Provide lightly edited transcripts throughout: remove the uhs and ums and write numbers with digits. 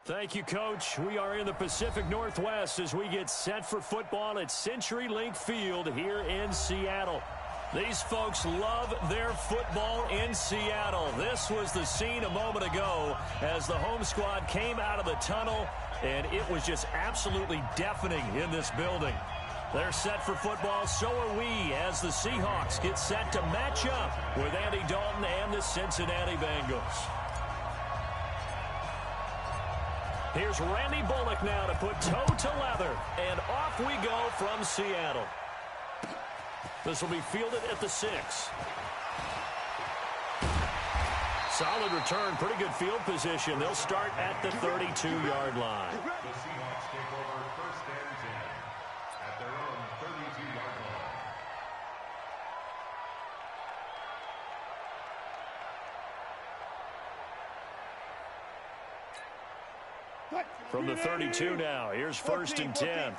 Thank you, Coach. We are in the Pacific Northwest as we get set for football at CenturyLink Field here in Seattle. These folks love their football in Seattle. This was the scene a moment ago as the home squad came out of the tunnel, and it was just absolutely deafening in this building. They're set for football, so are we, as the Seahawks get set to match up with Andy Dalton and the Cincinnati Bengals. Here's Randy Bullock now to put toe to leather, and off we go from Seattle. This will be fielded at the 6. Solid return, pretty good field position. They'll start at the 32-yard line. The Seahawks take over first and 10 at their own 32-yard line. From the 32 now, here's first and 10.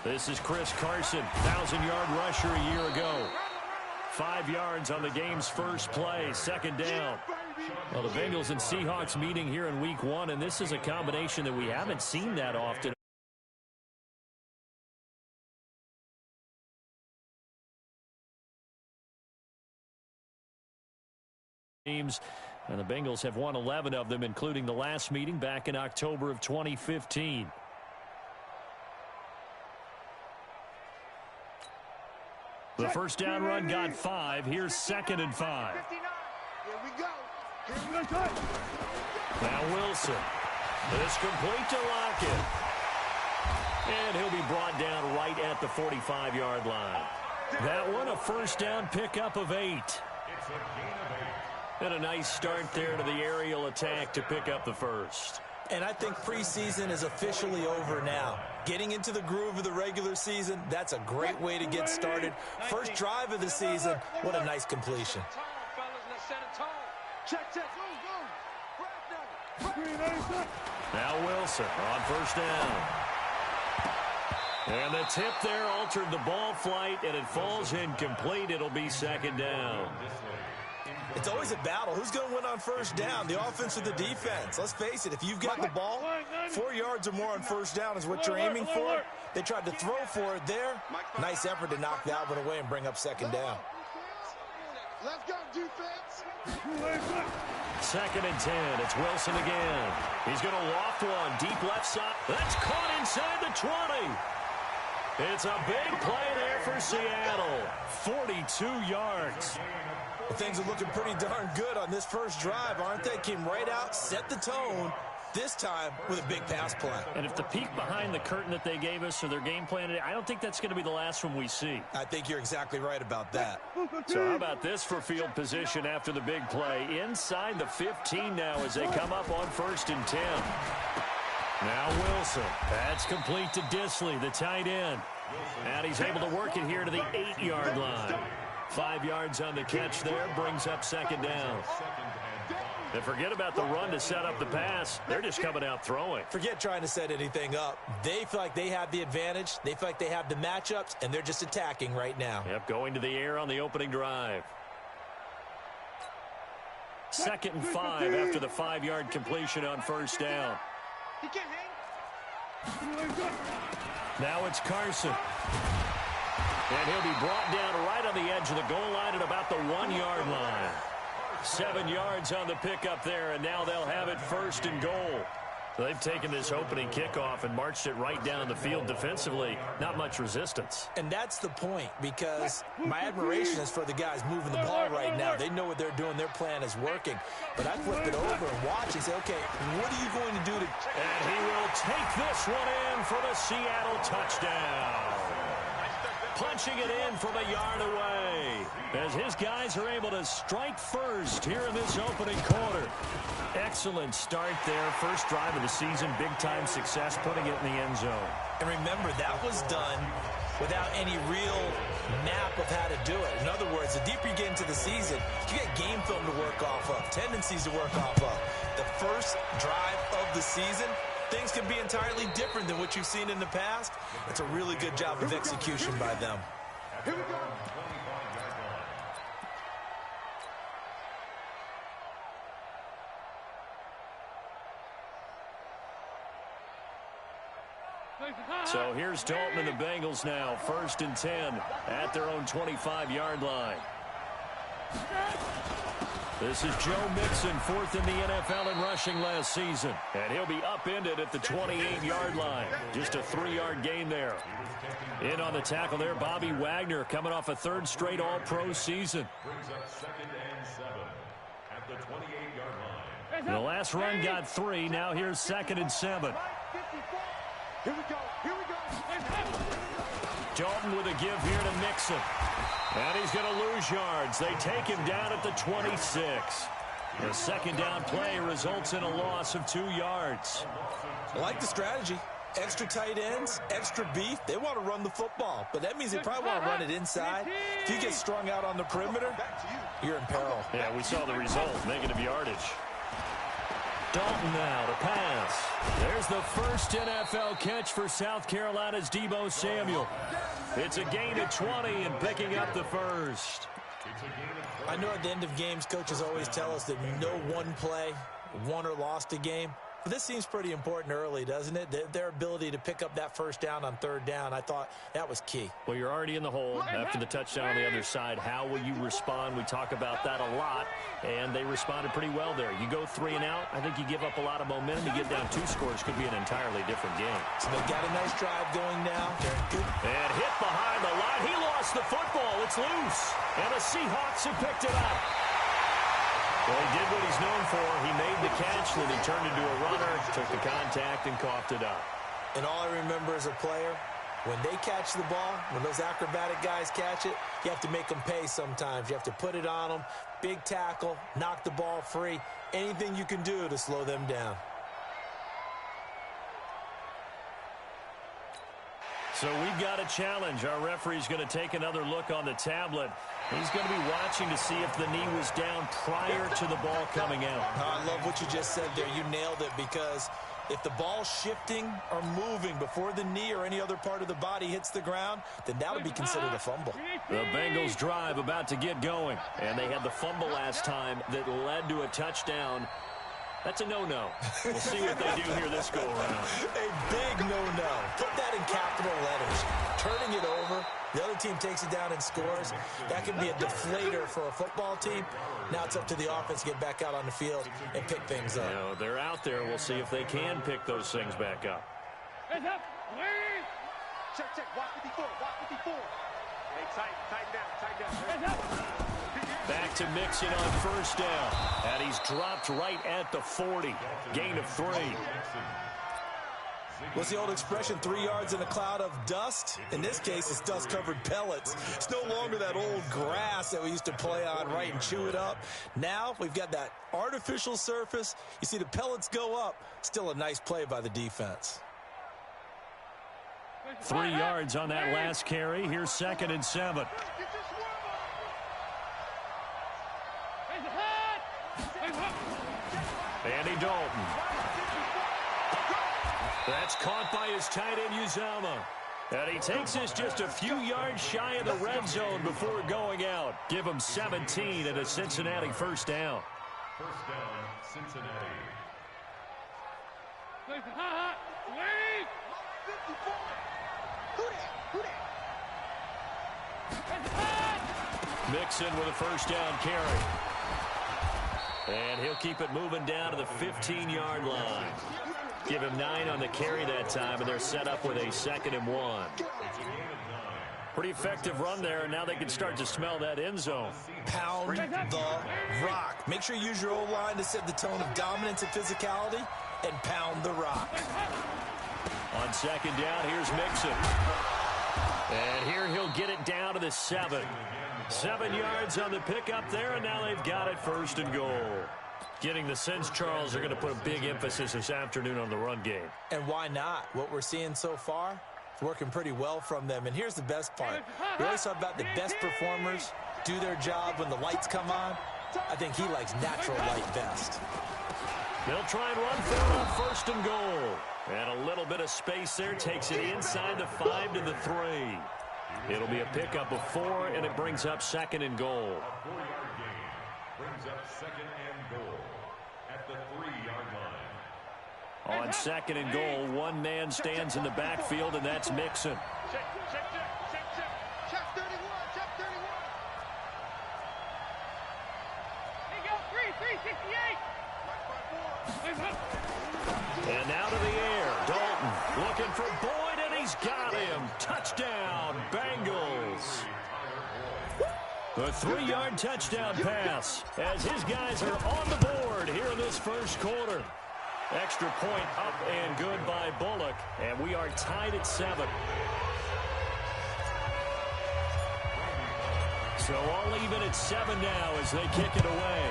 This is Chris Carson, 1,000-yard rusher a year ago. 5 yards on the game's first play, second down. Well, the Bengals and Seahawks meeting here in Week 1, and this is a combination that we haven't seen that often. Teams, and the Bengals have won 11 of them, including the last meeting back in October of 2015. The first down run got 5. Here's second and 5. Here we go. Now Wilson. This complete to Lockett. And he'll be brought down right at the 45-yard line. That one a first down pickup of 8. It's a gain of 8. And a nice start there to the aerial attack to pick up the first. And I think preseason is officially over now. Getting into the groove of the regular season, that's a great way to get started. First drive of the season, what a nice completion. Now Wilson on first down. And the tip there altered the ball flight, and it falls incomplete. It'll be second down. It's always a battle. Who's going to win on first down, the offense or the defense? Let's face it, if you've got the ball, 4 yards or more on first down is what you're aiming for. They tried to throw for it there. Nice effort to knock that one away and bring up second down. Let's go, defense. Second and 10. It's Wilson again. He's going to loft one deep left side. That's caught inside the 20. It's a big play there for Seattle. 42 yards. Things are looking pretty darn good on this first drive, aren't they? Came right out, set the tone, this time with a big pass play. And if the peek behind the curtain that they gave us or their game plan today, I don't think that's going to be the last one we see. I think you're exactly right about that. So how about this for field position after the big play? Inside the 15 now as they come up on first and 10. Now Wilson. That's complete to Disley, the tight end. And he's able to work it here to the 8-yard line. 5 yards on the catch there, brings up second down. And forget about the run to set up the pass. They're just coming out throwing. Forget trying to set anything up. They feel like they have the advantage. They feel like they have the matchups, and they're just attacking right now. Yep, going to the air on the opening drive. Second and 5 after the 5-yard completion on first down. Now it's Carson. And he'll be brought down right on the edge of the goal line at about the 1-yard line. 7 yards on the pickup there, and now they'll have it first and goal. They've taken this opening kickoff and marched it right down the field defensively. Not much resistance. And that's the point, because my admiration is for the guys moving the ball right now. They know what they're doing. Their plan is working. But I flipped it over and watch and say, okay, what are you going to do to... And he will take this one in for the Seattle touchdown. Punching it in from a yard away as his guys are able to strike first here in this opening quarter. Excellent start there. First drive of the season, big-time success, putting it in the end zone. And remember, that was done without any real map of how to do it. In other words, the deeper you get into the season, you get game film to work off of, tendencies to work off of. The first drive of the season, things can be entirely different than what you've seen in the past. It's a really good job of execution by them. Here we go. So here's Dalton and the Bengals now. 1st and 10 at their own 25-yard line. This is Joe Mixon, 4th in the NFL in rushing last season. And he'll be upended at the 28-yard line. Just a 3-yard gain there. In on the tackle there, Bobby Wagner, coming off a 3rd straight All-Pro season. Brings up 2nd and 7 at the 28-yard line. The last run got 3. Now here's 2nd and 7. Here we go. Here we go. Dalton with a give here to Mixon. And he's going to lose yards. They take him down at the 26. The 2nd down play results in a loss of 2 yards. I like the strategy. Extra tight ends, extra beef. They want to run the football, but that means they probably want to run it inside. If you get strung out on the perimeter, you're in peril. Yeah, we saw the result. Negative yardage. Dalton now to pass. There's the first NFL catch for South Carolina's Deebo Samuel. It's a gain of 20 and picking up the first. I know at the end of games, coaches always tell us that no one play won or lost a game. But this seems pretty important early, doesn't it? Their ability to pick up that first down on 3rd down, I thought that was key. Well, you're already in the hole after the touchdown on the other side. How will you respond? We talk about that a lot, and they responded pretty well there. You go 3 and out, I think you give up a lot of momentum. You get down 2 scores, could be an entirely different game. So they've got a nice drive going now. And hit behind the line. He lost the football. It's loose. And the Seahawks have picked it up. Well, he did what he's known for. He made the catch, then he turned into a runner, took the contact, and coughed it up. And all I remember as a player, when they catch the ball, when those acrobatic guys catch it, you have to make them pay sometimes. You have to put it on them, big tackle, knock the ball free, anything you can do to slow them down. So we've got a challenge. Our referee's going to take another look on the tablet. He's going to be watching to see if the knee was down prior to the ball coming out. I love what you just said there. You nailed it, because if the ball's shifting or moving before the knee or any other part of the body hits the ground, then that would be considered a fumble. The Bengals drive about to get going, and they had the fumble last time that led to a touchdown. That's a no-no. We'll see what they do here this go-around. A big no-no. Put that in capital letters. Turning it over, the other team takes it down and scores. That can be a deflator for a football team. Now it's up to the offense to get back out on the field and pick things up. You know, they're out there. We'll see if they can pick those things back up. Check, check. Watch 54. Watch 54. Hey, tighten down. Back to Mixon on 1st down. And he's dropped right at the 40. Gain of 3. What's the old expression, 3 yards in a cloud of dust? In this case, it's dust-covered pellets. It's no longer that old grass that we used to play on, right, and chew it up. Now we've got that artificial surface. You see the pellets go up. Still a nice play by the defense. 3 yards on that last carry. Here's 2nd and 7. Andy Dalton. That's caught by his tight end, Uzama. And he takes this just a few yards shy of the red zone before going out. Give him 17 and a Cincinnati 1st down. 1st down, Cincinnati. Mixon with a 1st down carry. And he'll keep it moving down to the 15-yard line. Give him 9 on the carry that time, and they're set up with a 2nd and 1. Pretty effective run there, and now they can start to smell that end zone. Pound the rock. Make sure you use your O-line to set the tone of dominance and physicality, and pound the rock. On 2nd down, here's Mixon. And here he'll get it down to the 7. 7 yards on the pickup there, and now they've got it 1st and goal. Getting the sense, Charles, are going to put a big emphasis this afternoon on the run game. And why not? What we're seeing so far, it's working pretty well from them. And here's the best part. We always talk about the best performers do their job when the lights come on. I think he likes natural light best. They'll try and run for it on 1st and goal. And a little bit of space there takes it inside the 5 to the 3. It'll be a pickup of 4, and it brings up 2nd and goal. A 4-yard gain brings up 2nd and goal at the 3-yard line. On 2nd and goal, one man stands in the backfield, and that's Mixon. Check 31, check 31. Hey, go, 368. And now to the air. Dalton looking for Boyd, and he's got him. Touchdown, Bengals. The 3-yard touchdown pass as his guys are on the board here in this first quarter. Extra point up and good by Bullock, and we are tied at 7. So all even at 7 now as they kick it away.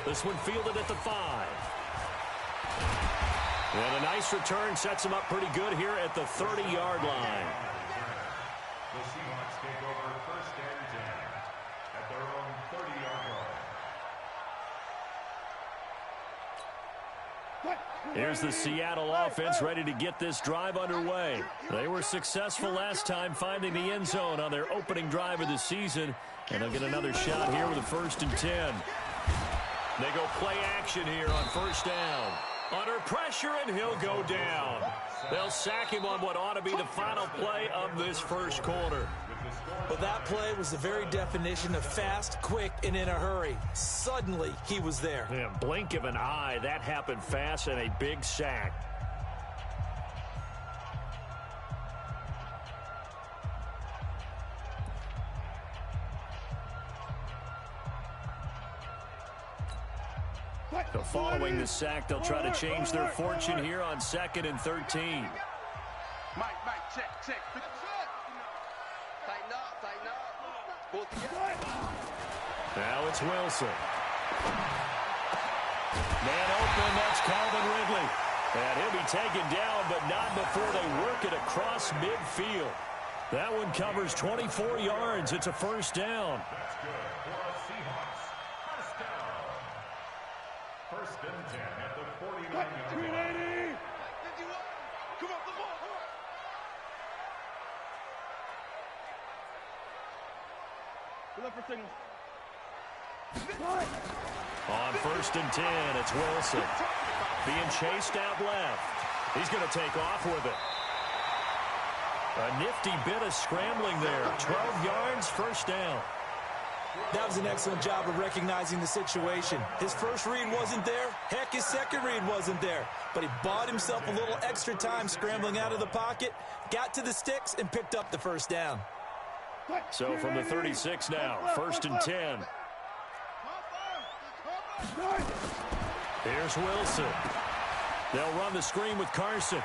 This one fielded at the 5. And a nice return sets him up pretty good here at the 30-yard line. The Seahawks take over 1st and 10 at their own 30-yard line. Here's the Seattle offense ready to get this drive underway. They were successful last time finding the end zone on their opening drive of the season, and they'll get another shot here with a 1st and 10. They go play action here on 1st down. Under pressure, and he'll go down. They'll sack him on what ought to be the final play of this first quarter. Well, that play was the very definition of fast, quick, and in a hurry. Suddenly, he was there. Yeah, blink of an eye, that happened fast, and a big sack. So following the sack, they'll try to change their fortune here on 2nd and 13. Mike, check. Tighten up. Pull it together. Now it's Wilson. Man open, that's Calvin Ridley. And he'll be taken down, but not before they work it across midfield. That one covers 24 yards. It's a 1st down. That's good for the Seahawks. 1st down. 1st and 10 at the 49-yard line. Come on. Look for signal. On 1st and 10, it's Wilson. Being chased out left. He's going to take off with it. A nifty bit of scrambling there. 12 yards, 1st down. That was an excellent job of recognizing the situation. His first read wasn't there. Heck, his second read wasn't there. But he bought himself a little extra time scrambling out of the pocket, got to the sticks, and picked up the 1st down. So from the 36 now, 1st and 10. Here's Wilson. They'll run the screen with Carson.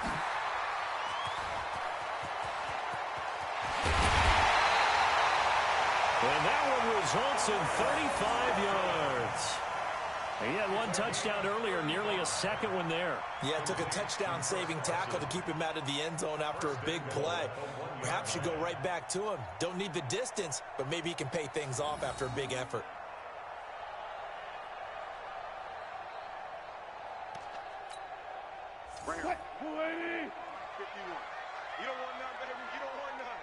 And that one results in 35 yards. He had one touchdown earlier, nearly a second one there. Yeah, it took a touchdown-saving tackle to keep him out of the end zone after a big play. Perhaps you go right back to him. Don't need the distance, but maybe he can pay things off after a big effort. Right here. 51. You don't want none, baby. You don't want none.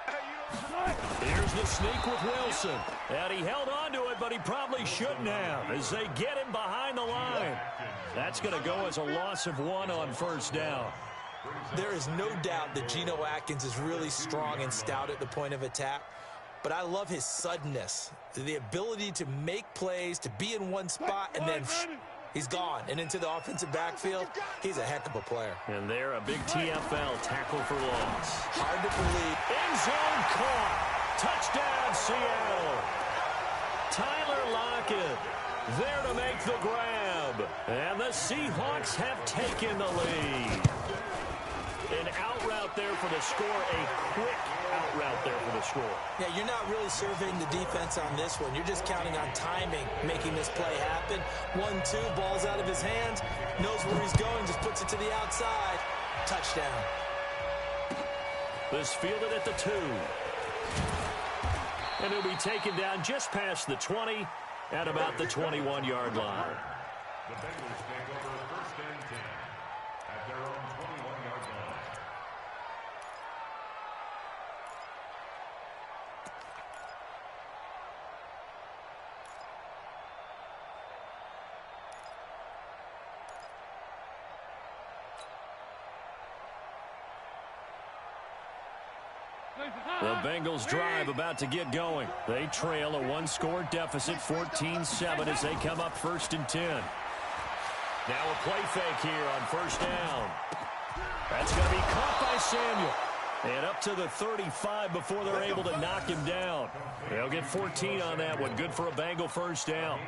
Hey, you don't want none. Here's the sneak with Wilson. And he held on to it, but he probably shouldn't have as they get him behind the line. That's going to go as a loss of 1 on 1st down. There is no doubt that Geno Atkins is really strong and stout at the point of attack, but I love his suddenness, the ability to make plays, to be in one spot, and then he's gone and into the offensive backfield. He's a heck of a player. And there, a big TFL tackle for loss. Hard to believe. End zone caught. Touchdown, Seattle. Tyler Lockett there to make the grab. And the Seahawks have taken the lead. An out route there for the score, a quick out route there for the score. Yeah, you're not really surveying the defense on this one. You're just counting on timing, making this play happen. 1-2, ball's out of his hands, knows where he's going, just puts it to the outside. Touchdown. This fielded at the 2. And he'll be taken down just past the 20 at about the 21-yard line. The Bengals take over 1st and 10 at their own 21-yard line. The Bengals drive about to get going. They trail a one-score deficit, 14-7, as they come up 1st and 10. Now a play fake here on 1st down. That's going to be caught by Samuel. And up to the 35 before they're able to knock him down. They'll get 14 on that one. Good for a Bengal 1st down.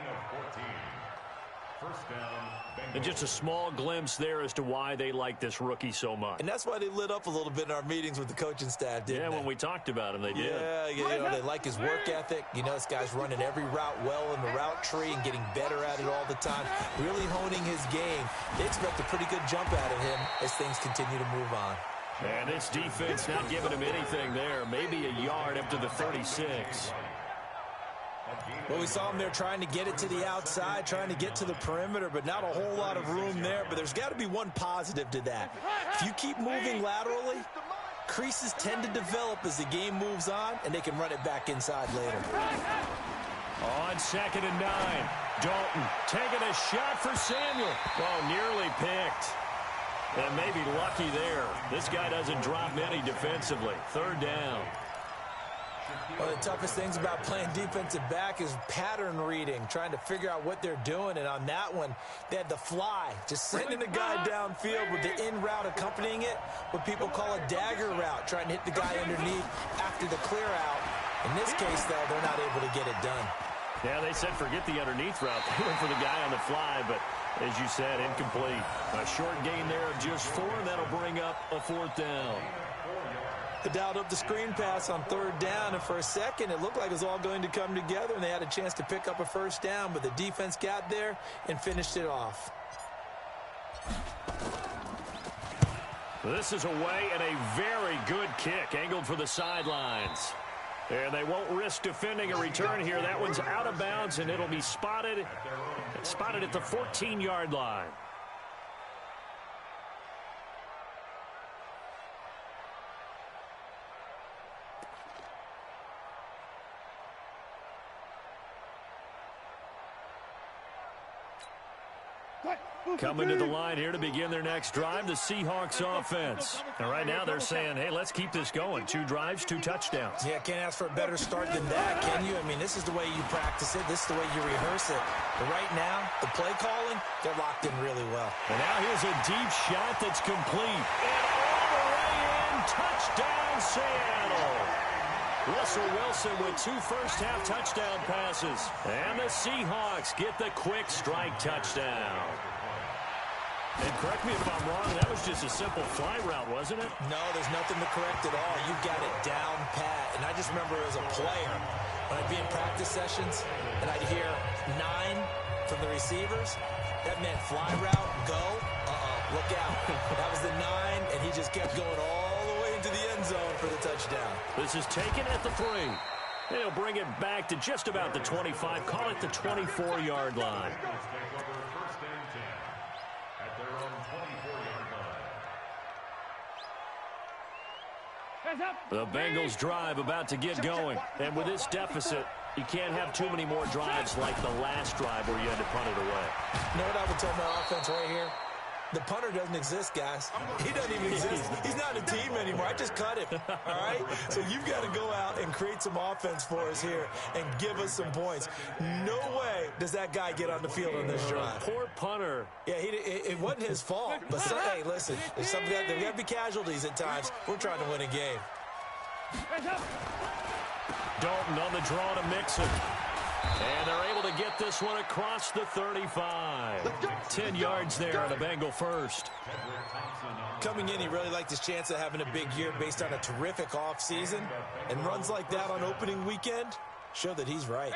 And just a small glimpse there as to why they like this rookie so much. And that's why they lit up a little bit in our meetings with the coaching staff, didn't they? Yeah, when we talked about him, they did. Yeah, you know, they like his work ethic. You know, this guy's running every route well in the route tree and getting better at it all the time, really honing his game. They expect a pretty good jump out of him as things continue to move on. And this defense not giving him anything there, maybe a yard up to the 36. Well, we saw him there trying to get it to the outside, trying to get to the perimeter, but not a whole lot of room there. But there's got to be one positive to that. If you keep moving laterally, creases tend to develop as the game moves on, and they can run it back inside later. On 2nd and 9, Dalton taking a shot for Samuel. Oh, nearly picked. And maybe lucky there. This guy doesn't drop many defensively. 3rd down. One of the toughest things about playing defensive back is pattern reading, trying to figure out what they're doing. And on that one, they had the fly, just sending the guy downfield with the in route accompanying it, what people call a dagger route, trying to hit the guy underneath after the clear out. In this case, though, they're not able to get it done. Yeah, they said forget the underneath route. They went for the guy on the fly, but as you said, incomplete. A short gain there of just 4, and that'll bring up a 4th down. They dialed up the screen pass on 3rd down, and for a second, it looked like it was all going to come together, and they had a chance to pick up a 1st down, but the defense got there and finished it off. This is away and a very good kick, angled for the sidelines. And they won't risk defending a return here. That one's out of bounds, and it'll be spotted at the 14-yard line. Coming to the line here to begin their next drive, the Seahawks offense. And right now they're saying, hey, let's keep this going. 2 drives, 2 touchdowns. Yeah, can't ask for a better start than that, can you? I mean, this is the way you practice it. This is the way you rehearse it. But right now, the play calling, they're locked in really well. And now here's a deep shot that's complete. And all the way in, touchdown Seattle. Russell Wilson with 2 first-half touchdown passes. And the Seahawks get the quick strike touchdown. And correct me if I'm wrong, that was just a simple fly route, wasn't it? No, there's nothing to correct at all. You got it down pat. And I just remember as a player, when I'd be in practice sessions, and I'd hear 9 from the receivers, that meant fly route, go, look out. That was the 9, and he just kept going all the way into the end zone for the touchdown. This is taken at the 3. They'll bring it back to just about the 25, call it the 24-yard line. The Bengals drive about to get going. And with this deficit, you can't have too many more drives like the last drive where you had to punt it away. You know what I would tell my offense right here? The punter doesn't exist, guys. He doesn't even exist. He's not a team anymore. I just cut him, all right? So you've got to go out and create some offense for us here and give us some points. No way does that guy get on the field on this drive. Poor punter. Yeah, it wasn't his fault. But, hey, listen, there's got to be casualties at times. We're trying to win a game. Dalton on the draw to Mixon. And they're able to get this one across the 35. 10 yards there on a Bengal first. Coming in, he really liked his chance of having a big year based on a terrific offseason. And runs like that on opening weekend show that he's right.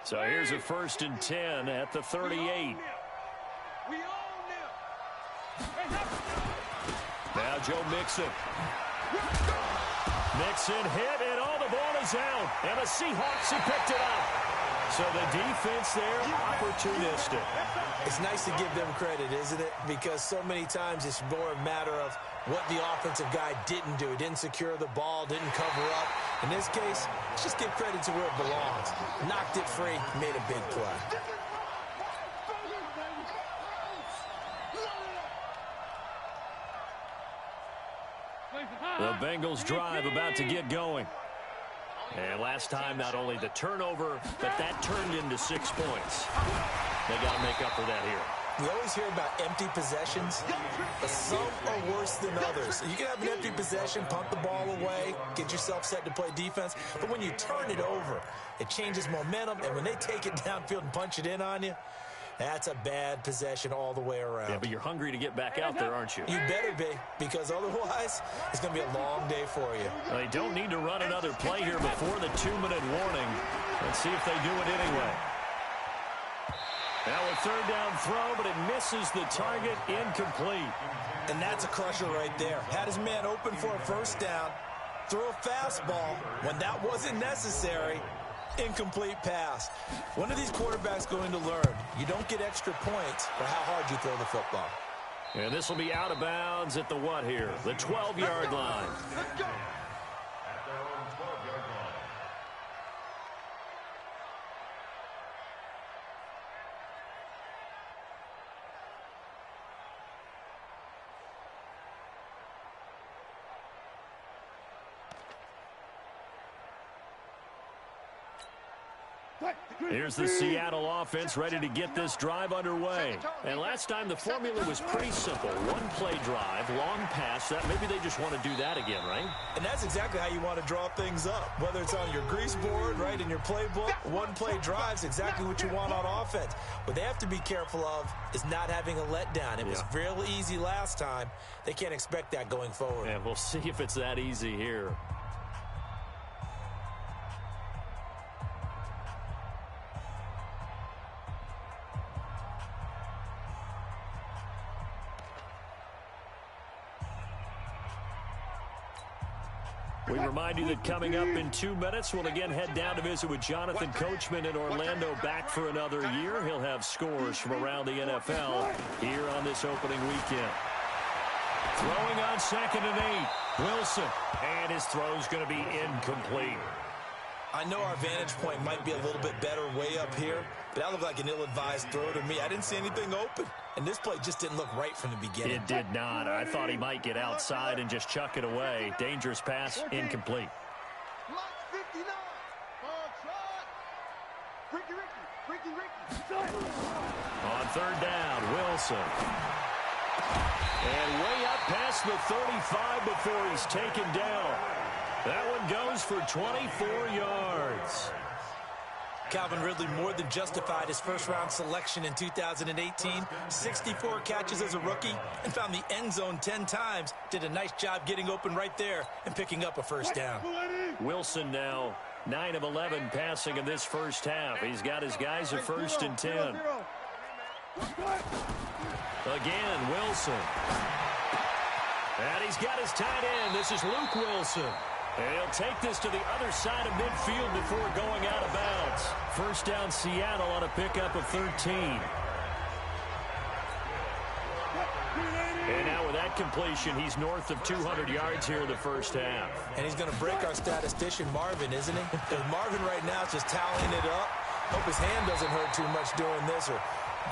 So here's a 1st and 10 at the 38. Now Joe Mixon. Mixon hit, and all the ball is out. And the Seahawks have picked it up. So the defense there, opportunistic. It's nice to give them credit, isn't it? Because so many times it's more a matter of what the offensive guy didn't do. He didn't secure the ball, didn't cover up. In this case, let's just give credit to where it belongs. Knocked it free, made a big play. The Bengals drive about to get going. And last time, not only the turnover, but that turned into 6 points. They got to make up for that here. We always hear about empty possessions, but some are worse than others. You can have an empty possession, punt the ball away, get yourself set to play defense, but when you turn it over, it changes momentum, and when they take it downfield and punch it in on you, that's a bad possession all the way around. Yeah, but you're hungry to get back out there, aren't you? You better be, because otherwise, it's going to be a long day for you. Well, they don't need to run another play here before the 2-minute warning. Let's see if they do it anyway. Now a third down throw, but it misses the target, incomplete. And that's a crusher right there. Had his man open for a first down, throw a fastball when that wasn't necessary. Incomplete pass. When are these quarterbacks going to learn? You don't get extra points for how hard you throw the football. And this will be out of bounds at the what here? The 12-yard line. At their own 12-yard line. Here's the Seattle offense ready to get this drive underway. And last time the formula was pretty simple. One play drive, long pass. That maybe they just want to do that again, right? And that's exactly how you want to draw things up. Whether it's on your grease board, right, in your playbook, one play drive's exactly what you want on offense. What they have to be careful of is not having a letdown. It was real easy last time. They can't expect that going forward. And we'll see if it's that easy here. We remind you that coming up in 2 minutes, we'll again head down to visit with Jonathan Coachman in Orlando, back for another year. He'll have scores from around the NFL here on this opening weekend. Throwing on 2nd and 8, Wilson. And his throw's going to be incomplete. I know our vantage point might be a little bit better way up here, but that looked like an ill-advised throw to me. I didn't see anything open, and this play just didn't look right from the beginning. It did not. I thought he might get outside and just chuck it away. Dangerous pass, incomplete. On 3rd down, Wilson. And way up past the 35 before he's taken down. That one goes for 24 yards. Calvin Ridley more than justified his first-round selection in 2018. 64 catches as a rookie and found the end zone 10 times. Did a nice job getting open right there and picking up a first down. Wilson now 9 of 11 passing in this first half. He's got his guys at 1st and 10. Again, Wilson. And he's got his tight end. This is Luke Wilson. And he'll take this to the other side of midfield before going out of bounds. First down, Seattle on a pickup of 13. And now with that completion, he's north of 200 yards here in the first half. And he's going to break our statistician, Marvin, isn't he? Because Marvin right now is just tallying it up. Hope his hand doesn't hurt too much doing this or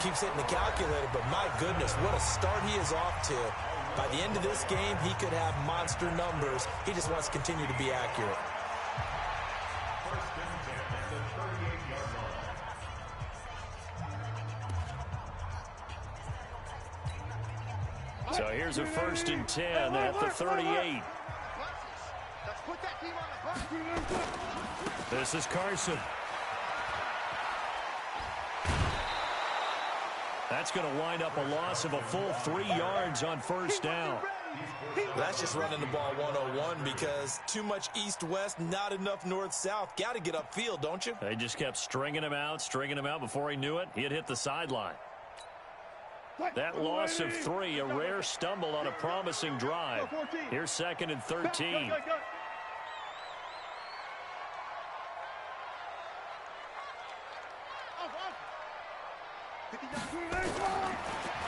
keeps hitting the calculator. But my goodness, what a start he is off to. By the end of this game, he could have monster numbers. He just wants to continue to be accurate. First and 10 at the 38-yard line. So here's a 1st and 10 at the 38. This is Carson. That's going to wind up a loss of a full 3 yards on first down. That's just running the ball 101 because too much east-west, not enough north-south. Got to get upfield, don't you? They just kept stringing him out. Before he knew it, he had hit the sideline. That loss of 3, a rare stumble on a promising drive. Here's 2nd and 13.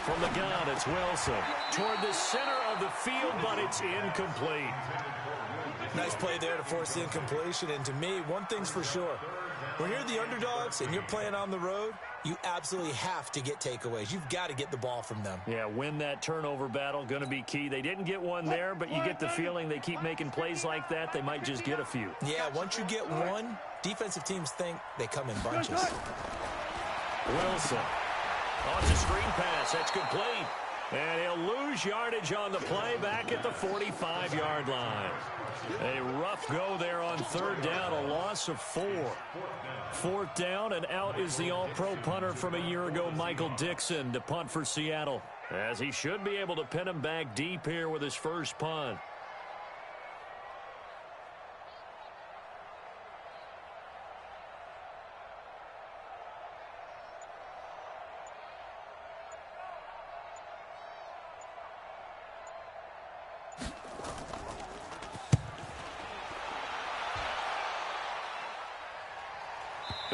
From the gun, it's Wilson. Toward the center of the field, but it's incomplete. Nice play there to force the incompletion. And to me, one thing's for sure. When you're the underdogs and you're playing on the road, you absolutely have to get takeaways. You've got to get the ball from them. Yeah, win that turnover battle, going to be key. They didn't get one there, but you get the feeling they keep making plays like that, they might just get a few. Yeah, once you get one, defensive teams think they come in bunches. Wilson. Oh, it's a screen pass. That's complete. And he'll lose yardage on the play back at the 45-yard line. A rough go there on third down, a loss of 4. Fourth down, and out is the all-pro punter from a year ago, Michael Dixon, to punt for Seattle, as he should be able to pin him back deep here with his first punt.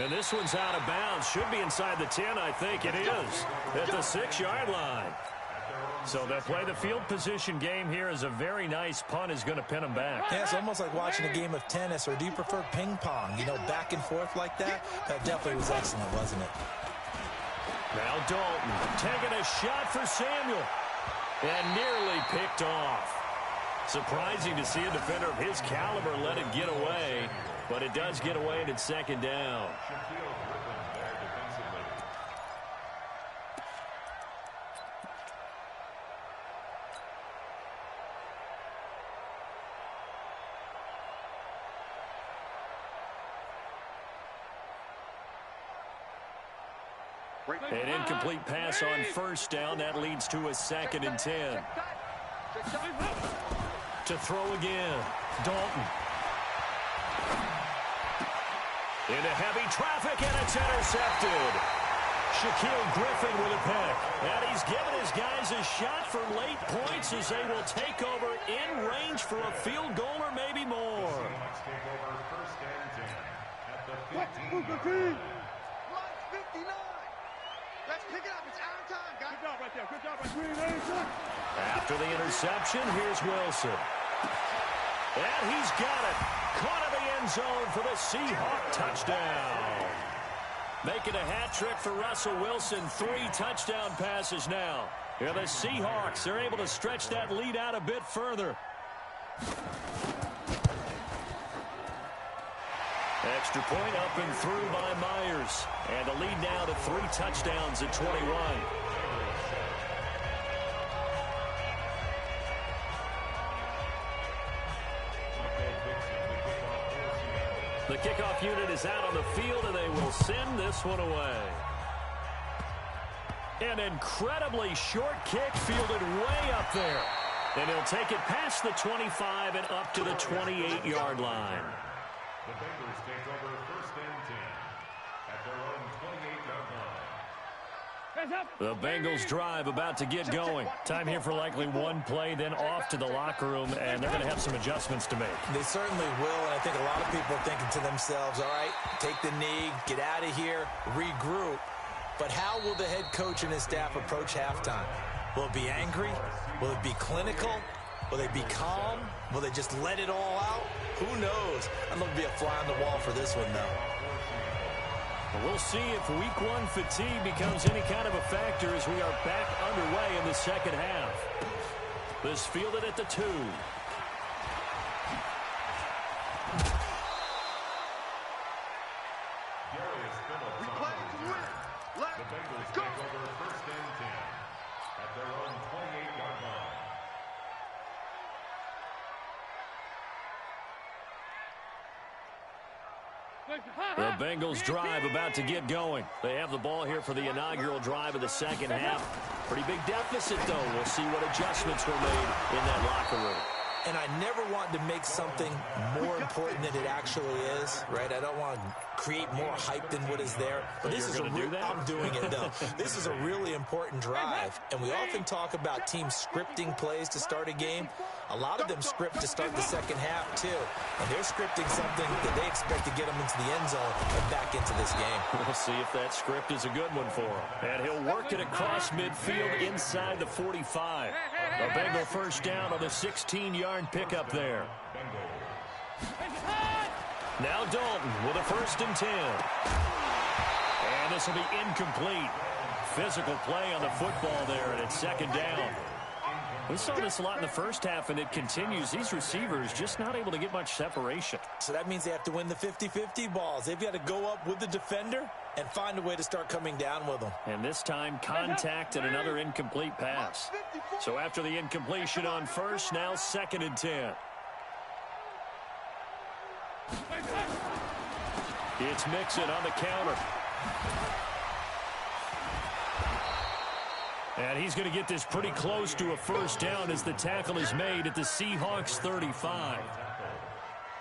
And this one's out of bounds. Should be inside the 10, I think it is, at the 6-yard line. So they'll play the field position game here as a very nice punt is going to pin them back. Yeah, it's almost like watching a game of tennis, or do you prefer ping pong? You know, back and forth like that? That definitely was excellent, wasn't it? Now Dalton taking a shot for Samuel. And nearly picked off. Surprising to see a defender of his caliber let it get away. But it does get away and it's second down. An incomplete pass on first down. That leads to a 2nd and 10. To throw again. Dalton. Into heavy traffic, and it's intercepted. Shaquille Griffin with a pick. And he's given his guys a shot for late points as they will take over in range for a field goal or maybe more. Seahawks take over first and 10 at the 15. Run 59. Let's pick it up. It's our time, guys. Good job right there. Good job right there. After the interception, here's Wilson. And he's got it. Caught in the end zone for the Seahawk touchdown. Making a hat trick for Russell Wilson. 3 touchdown passes now. Here the Seahawks are able to stretch that lead out a bit further. Extra point up and through by Myers. And the lead now to 3 touchdowns at 21. The kickoff unit is out on the field, and they will send this one away. An incredibly short kick fielded way up there. And he'll take it past the 25 and up to the 28-yard line. The Bengals take over first and 10 at their own 28-yard line. The Bengals drive about to get going. Time here for likely one play, then off to the locker room, and they're going to have some adjustments to make. They certainly will, and I think a lot of people are thinking to themselves, all right, take the knee, get out of here, regroup. But how will the head coach and his staff approach halftime? Will it be angry? Will it be clinical? Will they be calm? Will they just let it all out? Who knows? I'd love to be a fly on the wall for this one, though. We'll see if week 1 fatigue becomes any kind of a factor as we are back underway in the second half. This fielded at the 2. We play to win. Let's The Bengals go. take over first and 10 at their own 28-yard line. The Bengals drive about to get going. They have the ball here for the inaugural drive of the second half. Pretty big deficit, though. We'll see what adjustments were made in that locker room. And I never want to make something more important than it actually is, right? I don't want to create more hype than what is there. But this is I'm doing it, though. This is a really important drive. And we often talk about teams scripting plays to start a game. A lot of them script to start the second half, too. And they're scripting something that they expect to get them into the end zone and back into this game. We'll see if that script is a good one for him. And he'll work it across midfield inside the 45. A Bengal first down on the 16-yard pickup there. Now Dalton with a 1st and 10. And this will be incomplete. Physical play on the football there, and it's 2nd down. We saw this a lot in the first half, and it continues. These receivers just not able to get much separation. So that means they have to win the 50-50 balls. They've got to go up with the defender and find a way to start coming down with them. And this time, contact and another incomplete pass. So after the incompletion on 1st, now 2nd and 10. It's Mixon on the counter. And he's going to get this pretty close to a 1st down as the tackle is made at the Seahawks 35.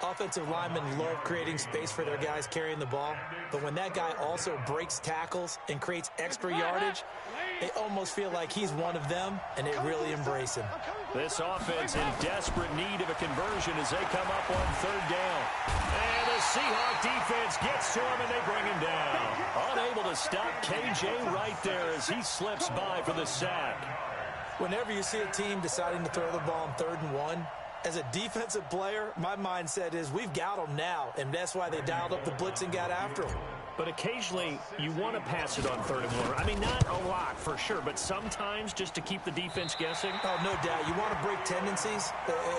Offensive linemen love creating space for their guys carrying the ball, but when that guy also breaks tackles and creates extra yardage, they almost feel like he's one of them, and they really embrace him. This offense in desperate need of a conversion as they come up on 3rd down. And the Seahawk defense gets to him, and they bring him down. Unable to stop KJ right there as he slips by for the sack. Whenever you see a team deciding to throw the ball on 3rd and 1, as a defensive player, my mindset is we've got them now, and that's why they dialed up the blitz and got after them. But occasionally, you want to pass it on 3rd and 1. I mean, not a lot for sure, but sometimes just to keep the defense guessing. Oh, no doubt. You want to break tendencies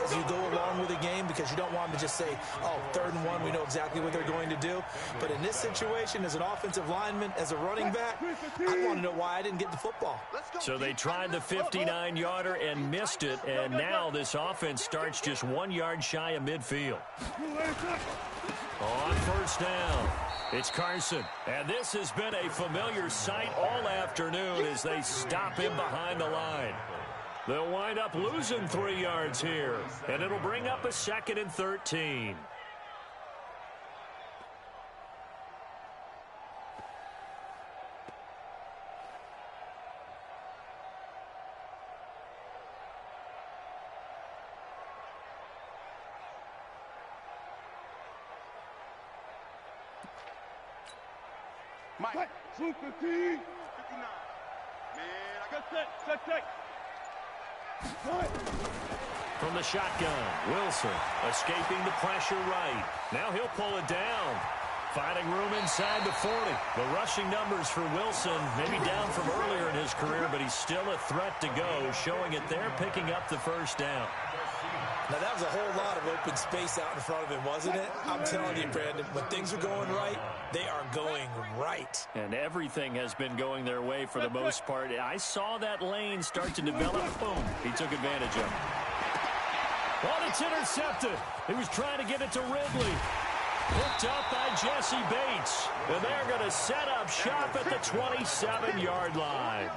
as you go along with the game because you don't want them to just say, oh, 3rd and 1, we know exactly what they're going to do. But in this situation, as an offensive lineman, as a running back, I want to know why I didn't get the football. So they tried the 59-yarder and missed it, and now this offense starts just 1 yard shy of midfield. On 1st down, it's Carson. And this has been a familiar sight all afternoon as they stop him behind the line. They'll wind up losing 3 yards here, and it'll bring up a 2nd and 13. Mike. 250. 59. Man, I got set. From the shotgun, Wilson escaping the pressure right. Now he'll pull it down. Finding room inside the 40. The rushing numbers for Wilson maybe down from earlier in his career, but he's still a threat to go, showing it there, picking up the 1st down. Now, that was a whole lot of open space out in front of him, wasn't it? I'm telling you, Brandon, when things are going right, they are going right. And everything has been going their way for the most part. I saw that lane start to develop. Boom. He took advantage of it. Oh, it's intercepted. He was trying to get it to Ridley. Picked up by Jesse Bates. And they're going to set up shop at the 27-yard line.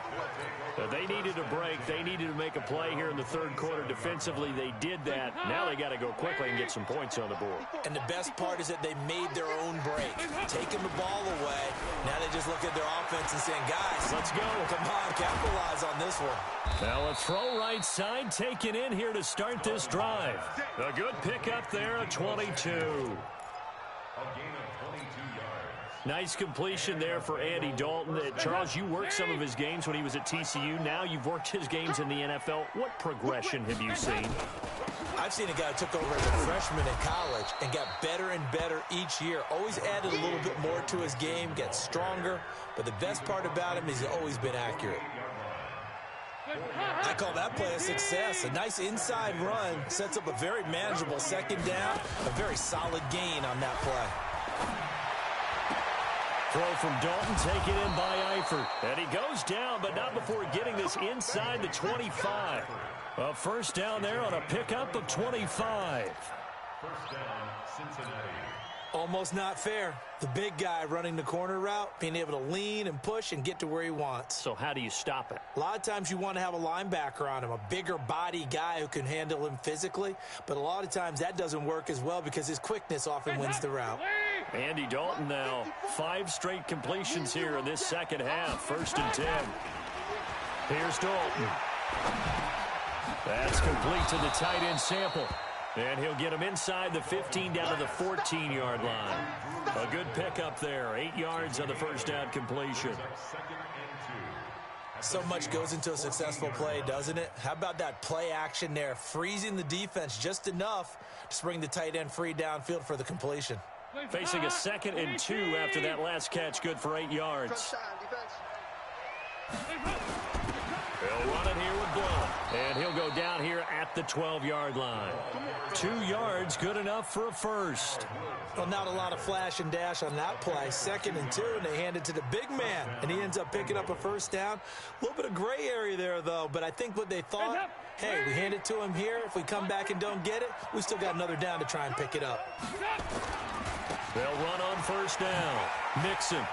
They needed a break. They needed to make a play here in the 3rd quarter. Defensively, they did that. Now they got to go quickly and get some points on the board. And the best part is that they made their own break. Taking the ball away. Now they just look at their offense and saying, guys, let's go. Come on, capitalize on this one. Now a throw right side taken in here to start this drive. A good pickup there at 22. Nice completion there for Andy Dalton. Charles, you worked some of his games when he was at TCU. Now you've worked his games in the NFL. What progression have you seen? I've seen a guy who took over as a freshman in college and got better and better each year. Always added a little bit more to his game, gets stronger. But the best part about him is he's always been accurate. I call that play a success. A nice inside run sets up a very manageable 2nd down. A very solid gain on that play. Throw from Dalton, taken in by Eifert. And he goes down, but not before getting this inside the 25. A 1st down there on a pickup of 25. 1st down, Cincinnati. Almost not fair. The big guy running the corner route, being able to lean and push and get to where he wants. So how do you stop it? A lot of times you want to have a linebacker on him, a bigger body guy who can handle him physically. But a lot of times that doesn't work as well because his quickness often wins the route. Andy Dalton now 5 straight completions here in this 2nd half. 1st and 10. Here's Dalton. That's complete to the tight end Sample. And he'll get him inside the 15 down to the 14-yard line. A good pickup there. 8 yards on the 1st down completion. So much goes into a successful play, doesn't it? How about that play action there, freezing the defense just enough to bring the tight end free downfield for the completion. Facing a 2nd and 2 after that last catch, good for 8 yards. He'll run it here with Blount, and he'll go down here at the 12-yard line. 2 yards, good enough for a first. Well, not a lot of flash and dash on that play. 2nd and 2, and they hand it to the big man, and he ends up picking up a first down. A little bit of gray area there, though, but I think what they thought, hey, we hand it to him here. If we come back and don't get it, we still got another down to try and pick it up. They'll run on first down. Mixon.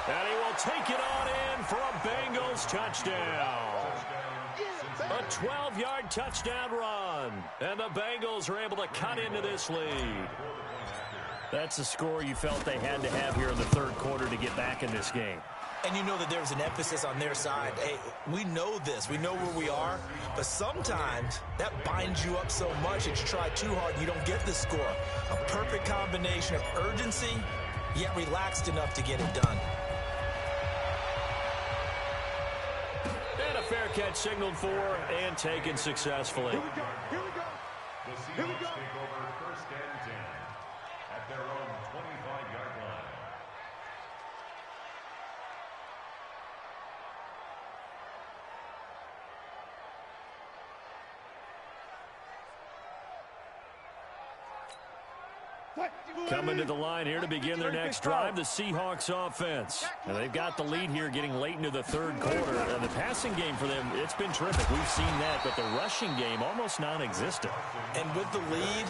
And he will take it on in for a Bengals touchdown. A 12-yard touchdown run. And the Bengals are able to cut into this lead. That's a score you felt they had to have here in the third quarter to get back in this game. And you know that there's an emphasis on their side. Hey, we know this. We know where we are. But sometimes that binds you up so much that you try too hard and you don't get the score. A perfect combination of urgency, yet relaxed enough to get it done. And a fair catch signaled for and taken successfully. Here we go. The Seahawks take over 1st and 10 at their own 25-yard line. Coming to the line here to begin their next drive, the Seahawks offense. And they've got the lead here getting late into the third quarter. And the passing game for them, it's been terrific. We've seen that, but the rushing game almost non-existent. And with the lead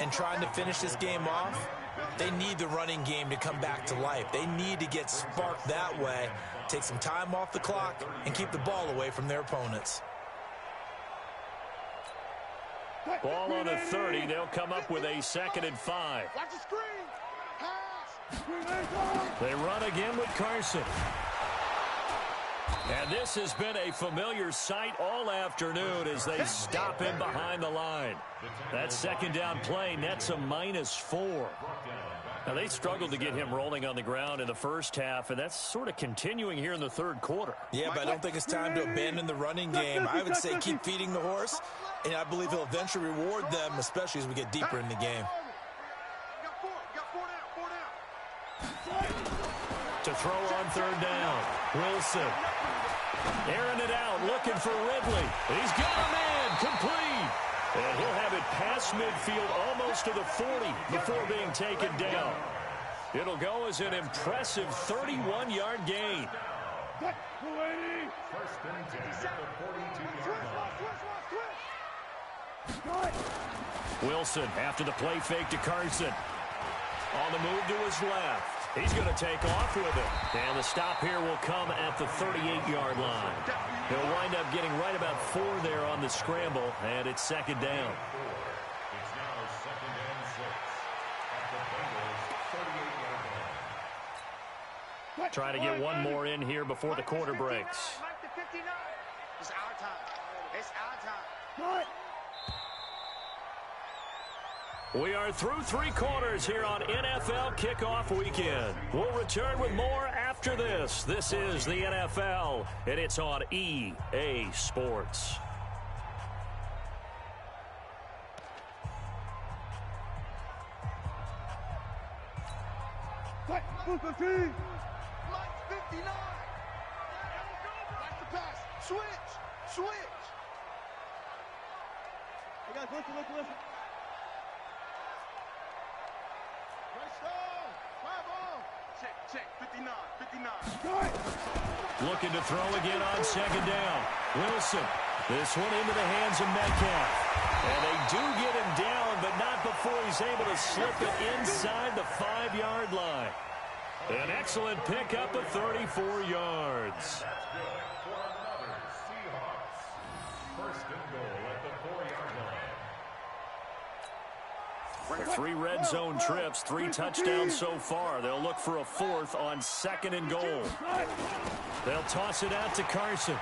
and trying to finish this game off, they need the running game to come back to life. They need to get sparked that way, take some time off the clock, and keep the ball away from their opponents. Ball on the 30. They'll come up with a 2nd and 5. Watch the screen. Pass. They run again with Carson. And this has been a familiar sight all afternoon as they stop him behind the line. That 2nd down play nets a -4. Now, they struggled to get him rolling on the ground in the first half, and that's sort of continuing here in the third quarter. Yeah, but I don't think it's time to abandon the running game. I would say keep feeding the horse, and I believe he'll eventually reward them, especially as we get deeper in the game. To throw on 3rd down, Wilson. Airing it out, looking for Ridley. He's got a man, complete. And he'll have it past midfield almost to the 40 before being taken down. It'll go as an impressive 31-yard gain. 1st and 10 at the 42-yard line. Wilson after the play fake to Carson. On the move to his left. He's going to take off with it. And the stop here will come at the 38-yard line. He'll wind up getting right about 4 there on the scramble, and it's 2nd down. It's now 2nd and 6 at the Bengals' 38-yard line. Trying to get one more in here before the quarter breaks. It's our time. It's our time. We are through 3 quarters here on NFL Kickoff Weekend. We'll return with more after this. This is the NFL, and it's on EA Sports. Mike 59. Watch the pass. Switch. Hey guys, listen. Check, 59. Looking to throw again on 2nd down. Wilson. This one into the hands of Metcalf. And they do get him down, but not before he's able to slip it inside the 5-yard line. An excellent pickup of 34 yards. That's good for another Seahawks. 1st and goal at the 4-yard line. 3 red zone trips, 3 touchdowns so far. They'll look for a 4th on 2nd and goal. They'll toss it out to Carson.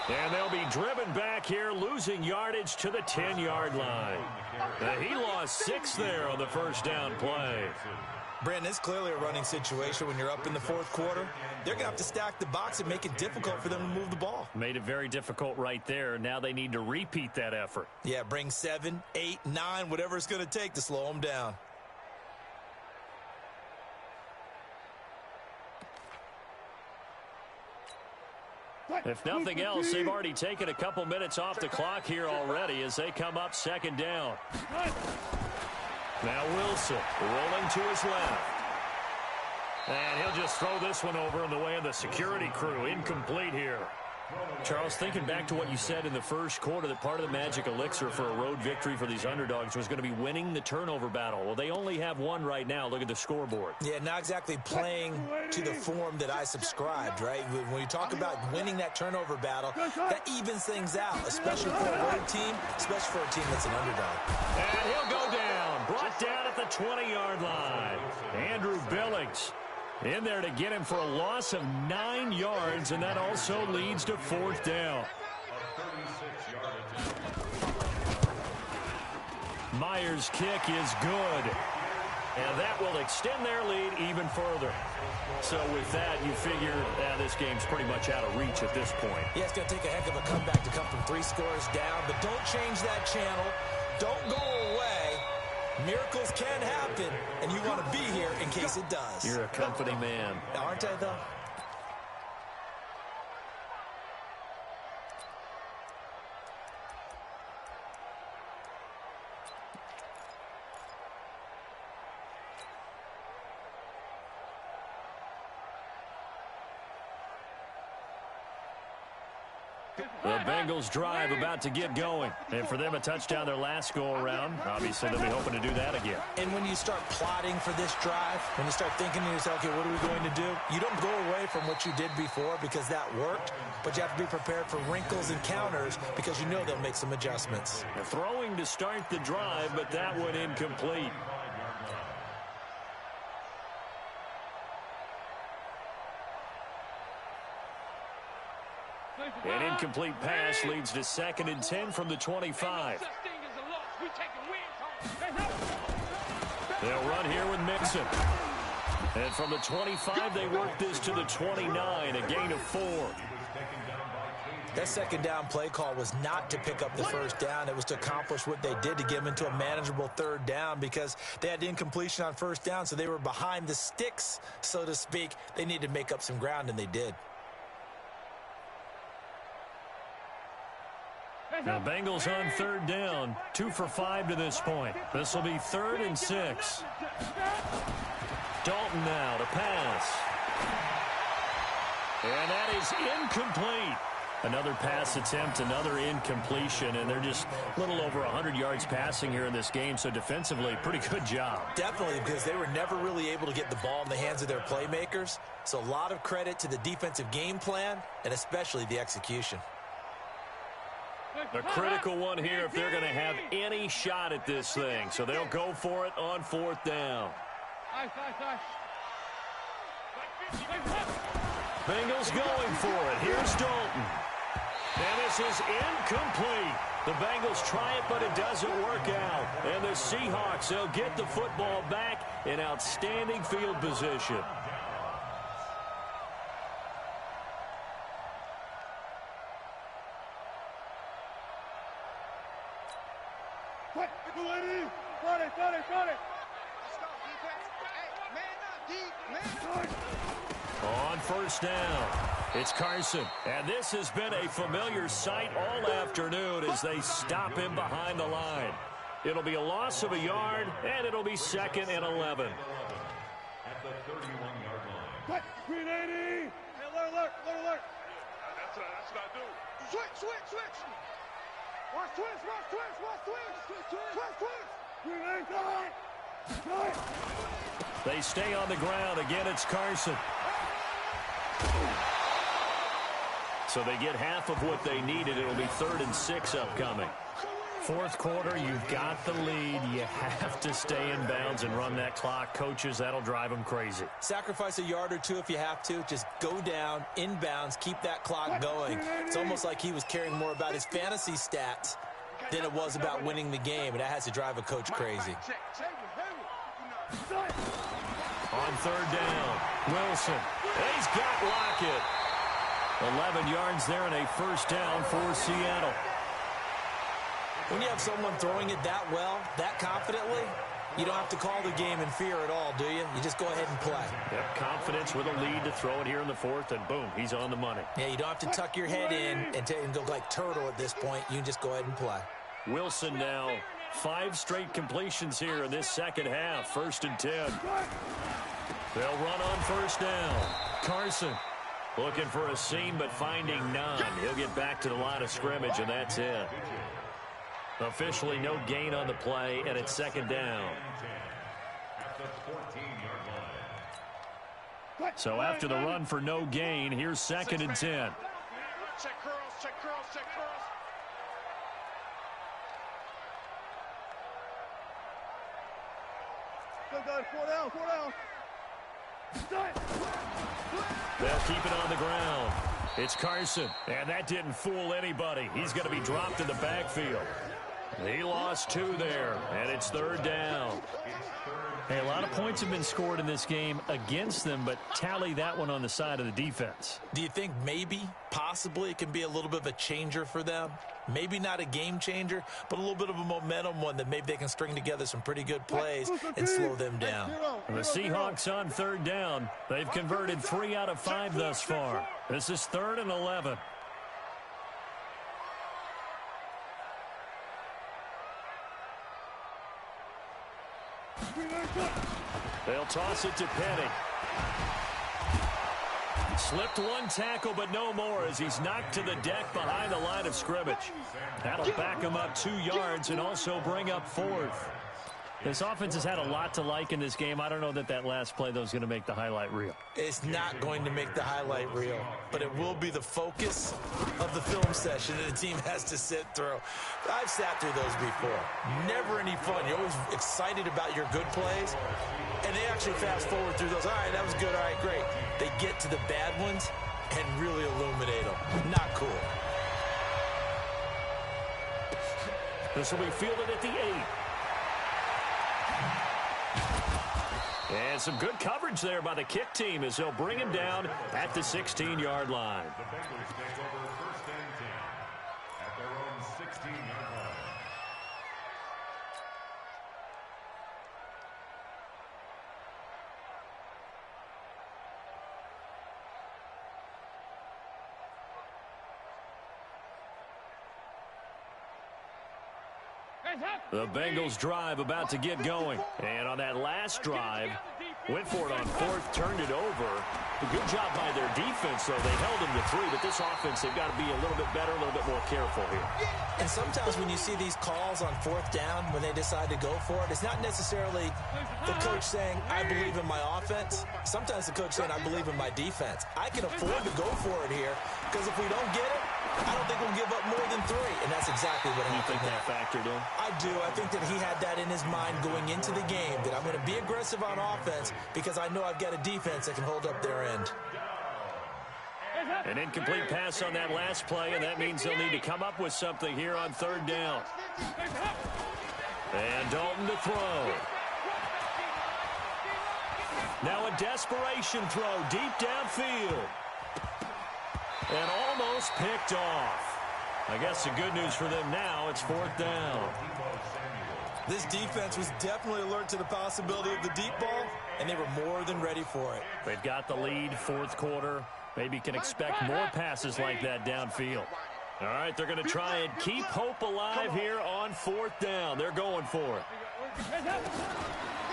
And they'll be driven back here, losing yardage to the 10-yard line. He lost 6 there on the 1st down play. Brandon, it's clearly a running situation when you're up in the 4th quarter. They're going to have to stack the box and make it difficult for them to move the ball. Made it very difficult right there. Now they need to repeat that effort. Yeah, bring 7, 8, 9, whatever it's going to take to slow them down. If nothing else, they've already taken a couple minutes off the clock here already as they come up second down. Now Wilson rolling to his left. And he'll just throw this one over in the way of the security crew. Incomplete here. Charles, thinking back to what you said in the first quarter, that part of the magic elixir for a road victory for these underdogs was going to be winning the turnover battle. Well, they only have one right now. Look at the scoreboard. Yeah, not exactly playing to the form that I subscribed, right? When you talk about winning that turnover battle, that evens things out, especially for a road team, especially for a team that's an underdog. And he'll go down. Brought down at the 20-yard line. Andrew Billings in there to get him for a loss of 9 yards, and that also leads to fourth down. Myers' kick is good, and that will extend their lead even further. So with that, you figure this game's pretty much out of reach at this point. Yeah, it's going to take a heck of a comeback to come from 3 scores down, but don't change that channel. Don't go away. Miracles can happen, and you want to be here in case it does. You're a company man. Aren't I, though? The Bengals drive about to get going. And for them, a touchdown their last go-around. Obviously, they'll be hoping to do that again. And when you start plotting for this drive, when you start thinking to yourself, okay, what are we going to do? You don't go away from what you did before because that worked, but you have to be prepared for wrinkles and counters because you know they'll make some adjustments. They're throwing to start the drive, but that one incomplete. An incomplete pass leads to 2nd and 10 from the 25. They'll run here with Mixon. And from the 25, they work this to the 29, a gain of 4. That second down play call was not to pick up the first down. It was to accomplish what they did to get them into a manageable third down because they had incompletion on first down, so they were behind the sticks, so to speak. They needed to make up some ground, and they did. The Bengals on third down, 2 for 5 to this point. This will be 3rd and 6. Dalton now to pass. And that is incomplete. Another pass attempt, another incompletion, and they're just a little over 100 yards passing here in this game, so defensively, pretty good job. Definitely, because they were never really able to get the ball in the hands of their playmakers, so a lot of credit to the defensive game plan and especially the execution. A critical one here if they're going to have any shot at this thing. So they'll go for it on 4th down. Bengals going for it. Here's Dalton. And this is incomplete. The Bengals try it, but it doesn't work out. And the Seahawks, they'll get the football back in outstanding field position. On 1st down, it's Carson. And this has been a familiar sight all afternoon as they stop him behind the line. It'll be a loss of a yard, and it'll be 2nd and 11. At the 31-yard line. Green 80. Hey, alert. That's what I do. Switch. Watch twist. Green 80. They stay on the ground. Again, it's Carson. So they get half of what they needed. It'll be 3rd and 6 upcoming. 4th quarter, you've got the lead. You have to stay in bounds and run that clock. Coaches, that'll drive them crazy. Sacrifice a yard or 2 if you have to. Just go down, in bounds, keep that clock going. It's almost like he was caring more about his fantasy stats than it was about winning the game, and that has to drive a coach crazy. On 3rd down, Wilson. He's got Lockett. 11 yards there and a 1st down for Seattle. When you have someone throwing it that well, that confidently, You don't have to call the game in fear at all, do you? You just go ahead and play. Yep, confidence with a lead to throw it here in the fourth, and boom, he's on the money. Yeah, you don't have to tuck your head in and go like turtle at this point. You can just go ahead and play. Wilson now 5 straight completions here in this second half. 1st and 10. They'll run on 1st down. Carson looking for a seam, but finding none. He'll get back to the line of scrimmage, and that's it. Officially no gain on the play, and it's 2nd down. So after the run for no gain, here's 2nd and 10. Check curls, check curls, check curls. Go, guys, 4 down, 4 down. They'll keep it on the ground. It's Carson, and that didn't fool anybody. He's going to be dropped in the backfield. He lost 2 there, and it's 3rd down. Hey, a lot of points have been scored in this game against them, but tally that one on the side of the defense. Do you think maybe, possibly, it can be a little bit of a changer for them? Maybe not a game changer, but a little bit of a momentum one that maybe they can string together some pretty good plays and slow them down. The Seahawks on 3rd down. They've converted 3 out of 5 thus far. This is 3rd and 11. They'll toss it to Penny. Slipped 1 tackle, but no more as he's knocked to the deck behind the line of scrimmage. That'll back him up 2 yards and also bring up 4th. This offense has had a lot to like in this game. I don't know that last play, though, is going to make the highlight reel. It's not going to make the highlight reel, but it will be the focus of the film session that the team has to sit through. I've sat through those before. Never any fun. You're always excited about your good plays, and they actually fast forward through those. All right, that was good. All right, great. They get to the bad ones and really illuminate them. Not cool. This will be fielded at the 8. And some good coverage there by the kick team as they'll bring him down at the 16-yard line. The Bengals take over 1st and 10 at their own 16-yard line. The Bengals drive about to get going. And on that last drive, went for it on 4th, turned it over. A good job by their defense, though. They held them to 3, but this offense, they've got to be a little bit better, a little bit more careful here. And sometimes when you see these calls on 4th down, when they decide to go for it, it's not necessarily the coach saying, I believe in my offense. Sometimes the coach saying, I believe in my defense. I can afford to go for it here, because if we don't get it, I don't think we'll give up more than 3, and that's exactly what happened. You think that factored in? I do. I think that he had that in his mind going into the game, that I'm going to be aggressive on offense because I know I've got a defense that can hold up their end. An incomplete pass on that last play, and that means they'll need to come up with something here on 3rd down. And Dalton to throw. Now a desperation throw deep downfield. And almost picked off. I guess the good news for them now, it's 4th down. This defense was definitely alert to the possibility of the deep ball, and they were more than ready for it. They've got the lead, 4th quarter. Maybe can expect more passes like that downfield. All right, they're going to try and keep hope alive here on 4th down. They're going for it.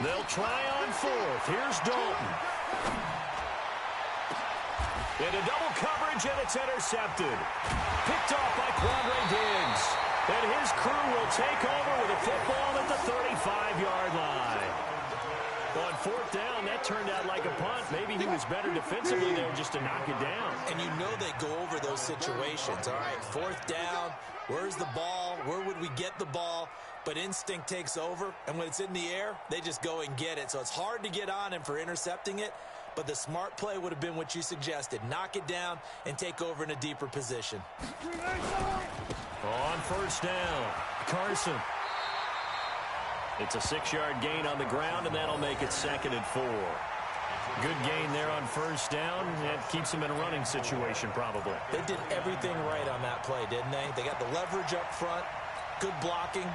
They'll try on 4th. Here's Dalton. Into double coverage, and it's intercepted. Picked off by Quandre Diggs. And his crew will take over with a football at the 35-yard line. On 4th down, that turned out like a punt. Maybe he was better defensively there just to knock it down. And you know they go over those situations. All right, 4th down, where's the ball? Where would we get the ball? But instinct takes over, and when it's in the air, they just go and get it. So it's hard to get on him for intercepting it. But the smart play would have been what you suggested. Knock it down and take over in a deeper position. On 1st down, Carson. It's a 6-yard gain on the ground, and that'll make it 2nd and 4. Good gain there on 1st down. It keeps them in a running situation, probably. They did everything right on that play, didn't they? They got the leverage up front. Good blocking,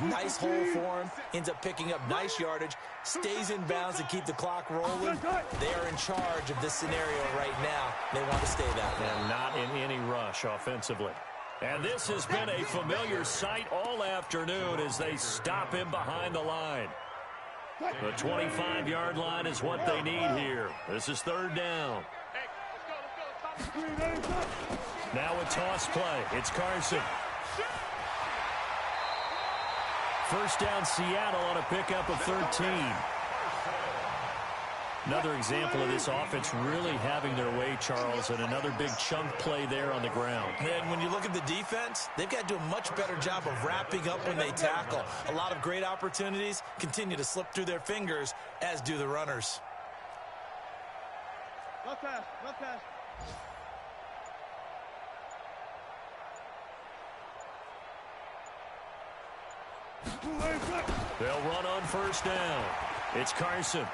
nice hole for him, ends up picking up nice yardage, stays in bounds to keep the clock rolling. They are in charge of this scenario right now. They want to stay that way. And not in any rush offensively. And this has been a familiar sight all afternoon as they stop him behind the line. The 25-yard line is what they need here. This is third down. Now a toss play. It's Carson. First down, Seattle on a pickup of 13. Another example of this offense really having their way, Charles, and another big chunk play there on the ground. And when you look at the defense, they've got to do a much better job of wrapping up when they tackle. A lot of great opportunities continue to slip through their fingers, as do the runners. Left pass, left pass. They'll run on first down. It's Carson.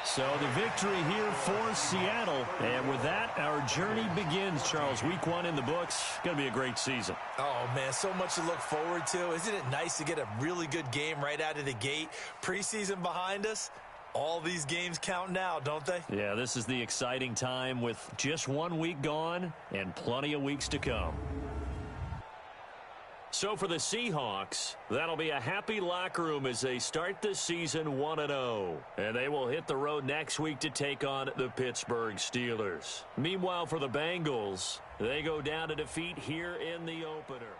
So the victory here for Seattle. And with that, our journey begins, Charles. Week 1 in the books. Going to be a great season. Oh, man, so much to look forward to. Isn't it nice to get a really good game right out of the gate? Preseason behind us. All these games count now, don't they? Yeah, this is the exciting time with just 1 week gone and plenty of weeks to come. So for the Seahawks, that'll be a happy locker room as they start the season 1-0. And they will hit the road next week to take on the Pittsburgh Steelers. Meanwhile, for the Bengals, they go down to defeat here in the opener.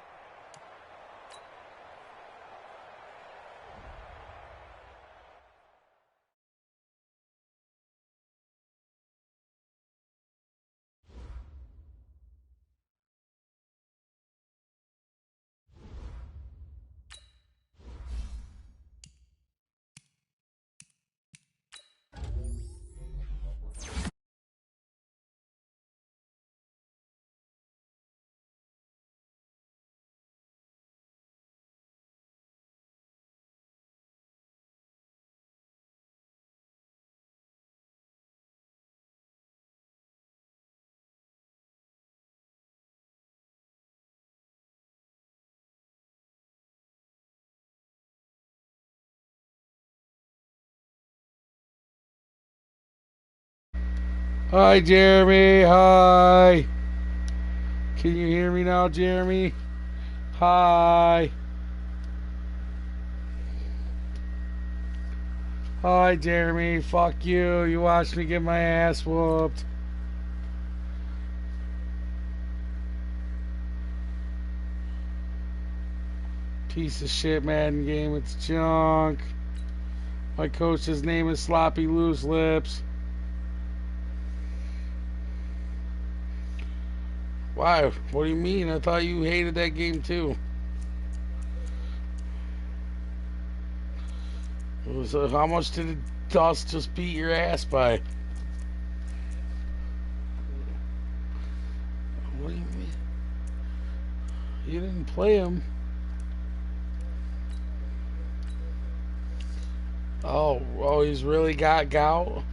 Hi, Jeremy. Hi. Can you hear me now, Jeremy? Hi. Hi, Jeremy. Fuck you. You watched me get my ass whooped. Piece of shit Madden game. It's junk. My coach's name is Sloppy Loose Lips. Why? What do you mean? I thought you hated that game too. So how much did Dust just beat your ass by? What do you mean? You didn't play him. Oh, he's really got gout?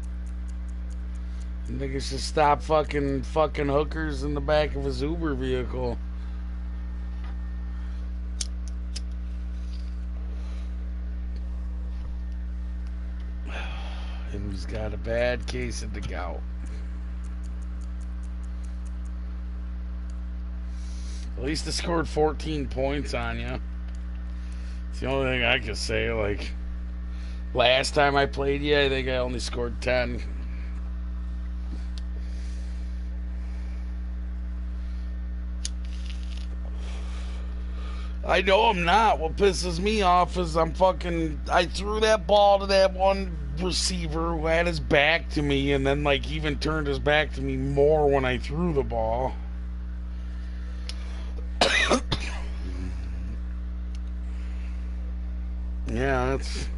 Niggas should stop fucking hookers in the back of his Uber vehicle. And he's got a bad case of the gout. At least I scored 14 points on you. It's the only thing I can say. Like, last time I played you, I think I only scored 10. I know I'm not. What pisses me off is I threw that ball to that one receiver who had his back to me and then like even turned his back to me more when I threw the ball. Yeah, that's